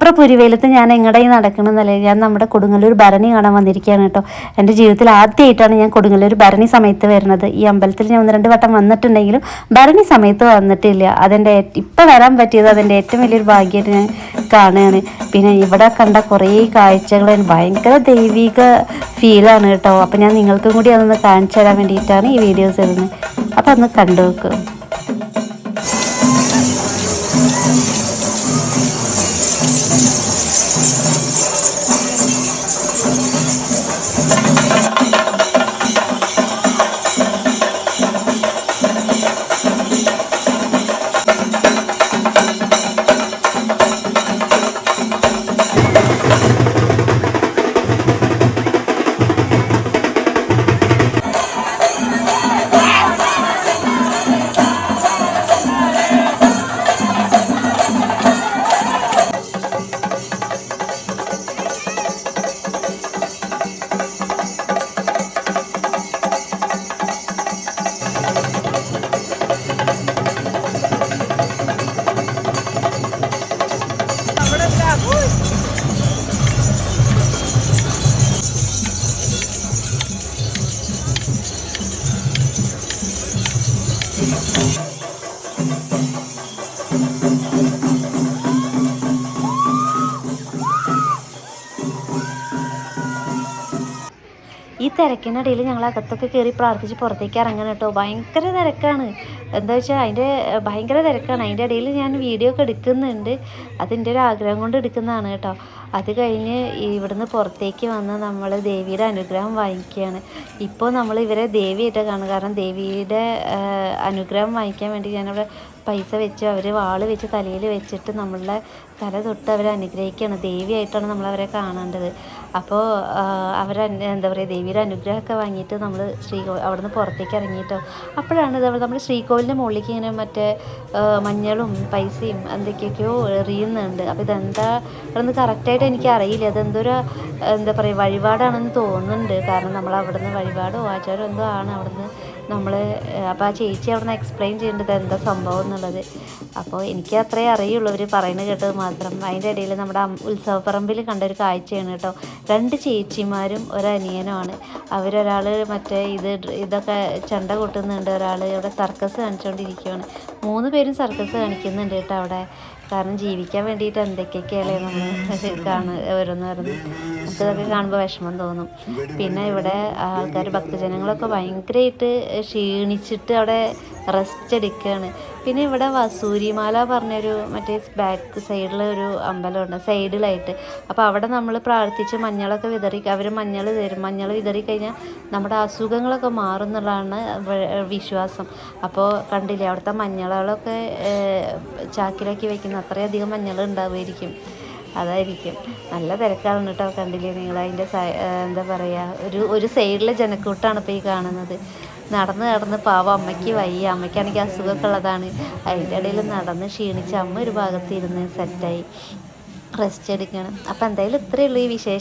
എത്ര പുരിവെയിലത്ത് ഞാൻ എങ്ങടെ നടക്കണമെന്നല്ലേ, ഞാൻ നമ്മുടെ കൊടുങ്ങല്ലൂർ ഭരണി കാണാൻ വന്നിരിക്കുകയാണ് കേട്ടോ. എൻ്റെ ജീവിതത്തിൽ ആദ്യമായിട്ടാണ് ഞാൻ കൊടുങ്ങല്ലൂർ ഭരണി സമയത്ത് വരുന്നത്. ഈ അമ്പലത്തിൽ ഞാൻ 1-2 വട്ടം വന്നിട്ടുണ്ടെങ്കിലും ഭരണി സമയത്ത് വന്നിട്ടില്ല. അതെൻ്റെ ഇപ്പം വരാൻ പറ്റിയത് അതെൻ്റെ ഏറ്റവും വലിയൊരു ഭാഗ്യമായിട്ട് ഞാൻ കാണുകയാണ്. പിന്നെ ഇവിടെ കണ്ട കുറേ കാഴ്ചകൾ ഭയങ്കര ദൈവിക ഫീലാണ് കേട്ടോ. അപ്പം ഞാൻ നിങ്ങൾക്കും കൂടി അതൊന്ന് കാണിച്ചു തരാൻ വേണ്ടിയിട്ടാണ് ഈ വീഡിയോസ് ഇടുന്നത്. അപ്പം അതൊന്ന് കണ്ടു നോക്കുക. ഈ തിരക്കിനിടയിൽ ഞങ്ങൾ അകത്തൊക്കെ കയറി പ്രാർത്ഥിച്ച് പുറത്തേക്ക് ഇറങ്ങണം കേട്ടോ. ഭയങ്കര തിരക്കാണ്. എന്താ വെച്ചാൽ ഭയങ്കര തിരക്കാണ്. അതിൻ്റെ ഇടയിൽ ഞാൻ വീഡിയോ ഒക്കെ എടുക്കുന്നുണ്ട്. അതിൻ്റെ ഒരു ആഗ്രഹം കൊണ്ട് എടുക്കുന്നതാണ് കേട്ടോ. അത് കഴിഞ്ഞ് ഇവിടുന്ന് പുറത്തേക്ക് വന്ന് നമ്മൾ ദേവിയുടെ അനുഗ്രഹം വാങ്ങിക്കുകയാണ്. ഇപ്പോൾ നമ്മൾ ഇവരെ ദേവിയായിട്ട് കാണും. കാരണം ദേവിയുടെ അനുഗ്രഹം വാങ്ങിക്കാൻ വേണ്ടി ഞാനവിടെ പൈസ വെച്ച് അവർ വാള് വെച്ച് തലയിൽ വെച്ചിട്ട് നമ്മളുടെ തല തൊട്ട് അവരെ അനുഗ്രഹിക്കുകയാണ്. ദേവിയായിട്ടാണ് നമ്മളവരെ കാണേണ്ടത്. അപ്പോൾ എന്താ പറയുക, ദേവിയുടെ അനുഗ്രഹമൊക്കെ വാങ്ങിയിട്ട് നമ്മൾ അവിടുന്ന് പുറത്തേക്ക് ഇറങ്ങിയിട്ടോ. അപ്പോഴാണ് നമ്മൾ ശ്രീകോവിലിൻ്റെ മുകളിലേക്ക് ഇങ്ങനെ മറ്റേ മഞ്ഞളും പൈസയും എന്തൊക്കെയൊക്കെയോ എറിയുന്നുണ്ട്. അപ്പോൾ ഇതെന്താ അതൊന്ന് കറക്റ്റായിട്ട് എനിക്ക് അറിയില്ല. അതെന്തൊരു എന്താ പറയുക വഴിപാടാണെന്ന് തോന്നുന്നുണ്ട്. കാരണം നമ്മൾ അവിടുന്ന് വഴിപാടോ ആചാരമോ എന്തോ ആണ് അവിടുന്ന് നമ്മൾ. അപ്പോൾ ആ ചേച്ചി അവിടുന്ന് എക്സ്പ്ലെയിൻ ചെയ്യേണ്ടത് എന്താ സംഭവം എന്നുള്ളത്. അപ്പോൾ എനിക്ക് അത്രേ അറിയുള്ളൂ, അവർ പറയുന്നത് കേട്ടത് മാത്രം. അതിൻ്റെ ഇടയിൽ നമ്മുടെ ഉത്സവപ്പറമ്പിൽ കണ്ടൊരു കാഴ്ചയാണ് കേട്ടോ. 2 ചേച്ചിമാരും ഒരനിയനുമാണ്. അവരൊരാൾ മറ്റേ ഇതൊക്കെ ചെണ്ട കൊട്ടുന്നുണ്ട്, ഒരാൾ ഇവിടെ സർക്കസ് കാണിച്ചുകൊണ്ടിരിക്കുകയാണ്. 3 പേരും സർക്കസ് കാണിക്കുന്നുണ്ട് കേട്ടോ അവിടെ. കാരണം ജീവിക്കാൻ വേണ്ടിയിട്ട് എന്തൊക്കെയൊക്കെയല്ലേ നമ്മൾ ഓരോന്നോരോന്ന്. നമുക്കിതൊക്കെ കാണുമ്പോൾ വിഷമം തോന്നും. പിന്നെ ഇവിടെ ആൾക്കാർ ഭക്തജനങ്ങളൊക്കെ ഭയങ്കരമായിട്ട് ക്ഷീണിച്ചിട്ട് അവിടെ റെസ്റ്റ് എടുക്കുകയാണ്. പിന്നെ ഇവിടെ വസൂരിമാല പറഞ്ഞൊരു മറ്റേ ബാക്ക് സൈഡിലൊരു അമ്പലമുണ്ട് സൈഡിലായിട്ട്. അപ്പോൾ അവിടെ നമ്മൾ പ്രാർത്ഥിച്ച് മഞ്ഞളൊക്കെ അവർ മഞ്ഞൾ തരും. മഞ്ഞൾ വിതറി കഴിഞ്ഞാൽ നമ്മുടെ അസുഖങ്ങളൊക്കെ മാറും എന്നുള്ളതാണ് വിശ്വാസം. അപ്പോൾ കണ്ടില്ലേ അവിടുത്തെ മഞ്ഞളുകളൊക്കെ ചാക്കിലാക്കി വയ്ക്കുന്ന അത്രയധികം മഞ്ഞൾ ഉണ്ടാവുമായിരിക്കും. അതായിരിക്കും. നല്ല തിരക്കാണ് കേട്ടോ. കണ്ടില്ലേ നിങ്ങൾ അതിൻ്റെ എന്താ പറയുക ഒരു സൈഡിലെ ജനക്കൂട്ടാണ് ഇപ്പോൾ ഈ കാണുന്നത്. നടന്ന് പാവം അമ്മയ്ക്ക് വയ്യ. അമ്മയ്ക്കാണെങ്കിൽ അസുഖമൊക്കെ ഉള്ളതാണ്. അതിൻ്റെ ഇടയിൽ നടന്ന് ക്ഷീണിച്ച് അമ്മ ഒരു ഭാഗത്ത് ഇരുന്ന് സെറ്റായി റെസ്റ്റ് എടുക്കണം. അപ്പോൾ എന്തായാലും ഇത്രയേ ഉള്ളൂ ഈ വിശേഷം.